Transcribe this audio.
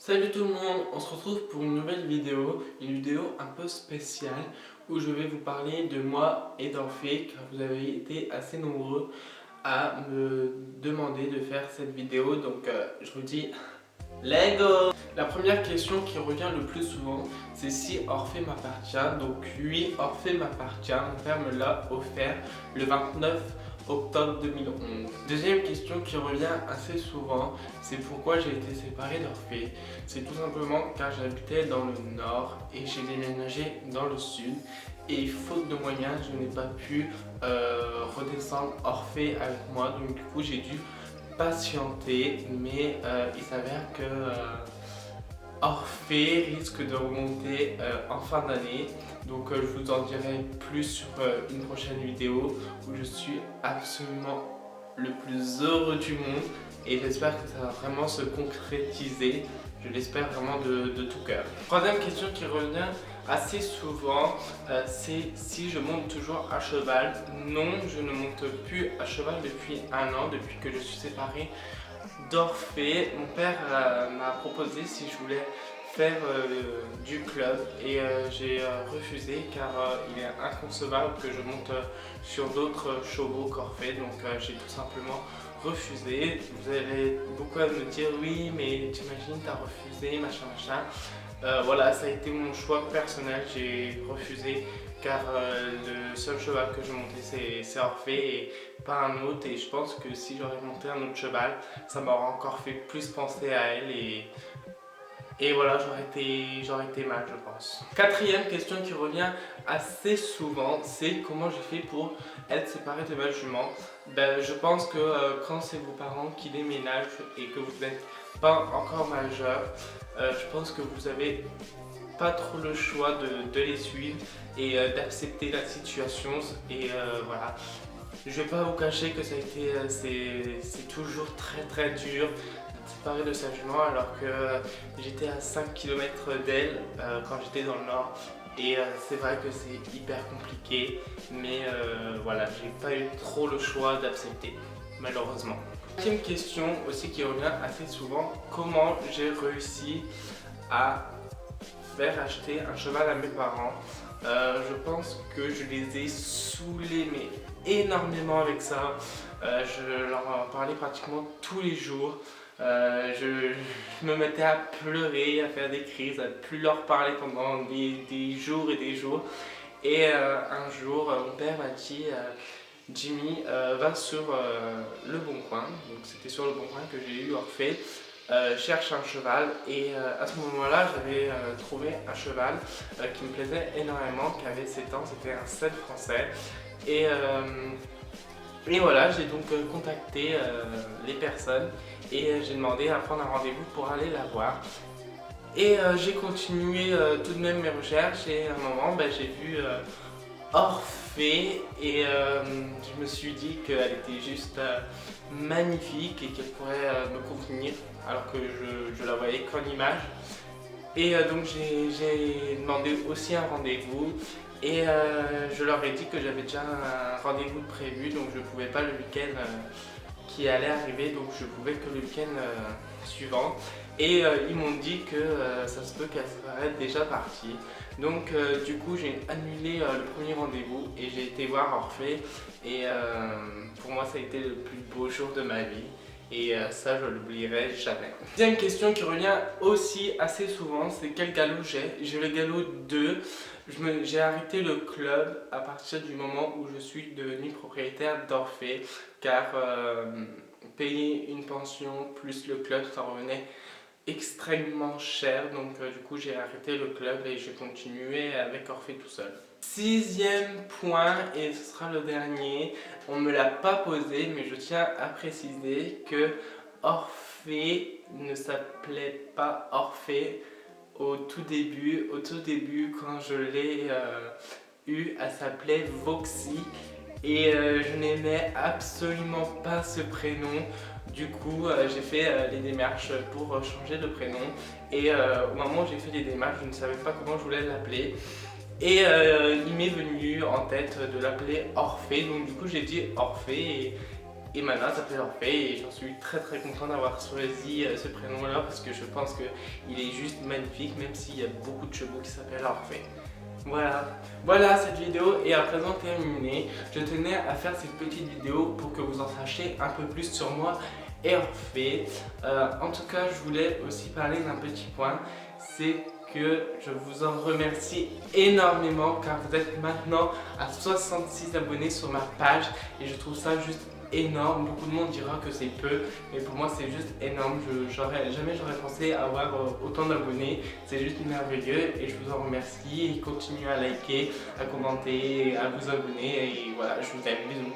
Salut tout le monde, on se retrouve pour une nouvelle une vidéo un peu spéciale où je vais vous parler de moi et d'Orphée car vous avez été assez nombreux à me demander de faire cette vidéo donc je vous dis Lego. La première question qui revient le plus souvent c'est si Orphée m'appartient. Donc oui, Orphée m'appartient, mon père me l'a offert le 29 octobre 2011. Deuxième question qui revient assez souvent, c'est pourquoi j'ai été séparé d'Orphée. C'est tout simplement car j'habitais dans le nord et j'ai déménagé dans le sud. Et faute de moyens, je n'ai pas pu redescendre Orphée avec moi. Donc du coup, j'ai dû patienter. Mais il s'avère que Orphée risque de remonter en fin d'année. Donc je vous en dirai plus sur une prochaine vidéo où je suis absolument le plus heureux du monde et j'espère que ça va vraiment se concrétiser. Je l'espère vraiment de tout cœur. Troisième question qui revient assez souvent, c'est si je monte toujours à cheval. Non, je ne monte plus à cheval depuis un an, depuis que je suis séparé d'Orphée. Mon père m'a proposé si je voulais faire du club et j'ai refusé car il est inconcevable que je monte sur d'autres chevaux qu'Orphée, donc j'ai tout simplement refusé. Vous allez beaucoup à me dire oui mais t'imagines t'as refusé machin machin. Voilà, ça a été mon choix personnel, j'ai refusé car le seul cheval que je montais c'est Orphée et pas un autre, et je pense que si j'aurais monté un autre cheval ça m'aurait encore fait plus penser à elle et voilà, j'aurais été mal, je pense. Quatrième question qui revient assez souvent, c'est comment j'ai fait pour être séparé de ma jument. Je pense que quand c'est vos parents qui déménagent et que vous n'êtes pas encore majeur, je pense que vous avez pas trop le choix de les suivre et d'accepter la situation. Et voilà, je vais pas vous cacher que ça a été, c'est toujours très dur d'être séparé de sa jument alors que j'étais à 5 km d'elle quand j'étais dans le nord. Et c'est vrai que c'est hyper compliqué, mais voilà, j'ai pas eu trop le choix d'accepter, malheureusement. Cinquième question aussi qui revient assez souvent, comment j'ai réussi à faire acheter un cheval à mes parents. Je pense que je les ai saoulés mais énormément avec ça. Je leur en parlais pratiquement tous les jours. Je me mettais à pleurer, à faire des crises, à plus leur parler pendant des jours et des jours. Et un jour, mon père m'a dit Jimmy, va sur Le Bon Coin. Donc c'était sur Le Bon Coin que j'ai eu Orphée. Cherche un cheval et à ce moment-là j'avais trouvé un cheval qui me plaisait énormément, qui avait 7 ans, c'était un 7 français et voilà, j'ai donc contacté les personnes et j'ai demandé à prendre un rendez-vous pour aller la voir. Et j'ai continué tout de même mes recherches et à un moment j'ai vu Orphée et je me suis dit qu'elle était juste magnifique et qu'elle pourrait me convenir alors que je la voyais qu'en image. Et donc j'ai demandé aussi un rendez-vous et je leur ai dit que j'avais déjà un rendez-vous de prévu, donc je ne pouvais pas le week-end qui allait arriver, donc je pouvais que le week-end suivant. Et ils m'ont dit que ça se peut qu'elle serait déjà partie. Donc du coup j'ai annulé le premier rendez-vous et j'ai été voir Orphée et pour moi ça a été le plus beau jour de ma vie. Et ça je l'oublierai jamais. Deuxième question qui revient aussi assez souvent, c'est quel galop j'ai. J'ai le galop 2. J'ai arrêté le club à partir du moment où je suis devenu propriétaire d'Orphée car payer une pension plus le club ça revenait extrêmement cher, donc du coup j'ai arrêté le club et j'ai continué avec Orphée tout seul. Sixième point, et ce sera le dernier, on me l'a pas posé mais je tiens à préciser que Orphée ne s'appelait pas Orphée au tout début. Au tout début quand je l'ai eu, elle s'appelait Voxy et je n'aimais absolument pas ce prénom. Du coup, j'ai fait les démarches pour changer de prénom et au moment où j'ai fait les démarches, je ne savais pas comment je voulais l'appeler. Et il m'est venu en tête de l'appeler Orphée, donc du coup j'ai dit Orphée Et maintenant ça s'appelle Orphée et j'en suis très content d'avoir choisi ce prénom là parce que je pense qu'il est juste magnifique même s'il y a beaucoup de chevaux qui s'appellent Orphée. Voilà, cette vidéo est à présent terminée. Je tenais à faire cette petite vidéo pour que vous en sachiez un peu plus sur moi et Orphée. En tout cas, je voulais aussi parler d'un petit point, c'est que je vous en remercie énormément car vous êtes maintenant à 66 abonnés sur ma page et je trouve ça juste énorme. Beaucoup de monde dira que c'est peu, mais pour moi c'est juste énorme. Jamais j'aurais pensé avoir autant d'abonnés. C'est juste merveilleux et je vous en remercie. Et continuez à liker, à commenter, à vous abonner et voilà, je vous aime, bisous.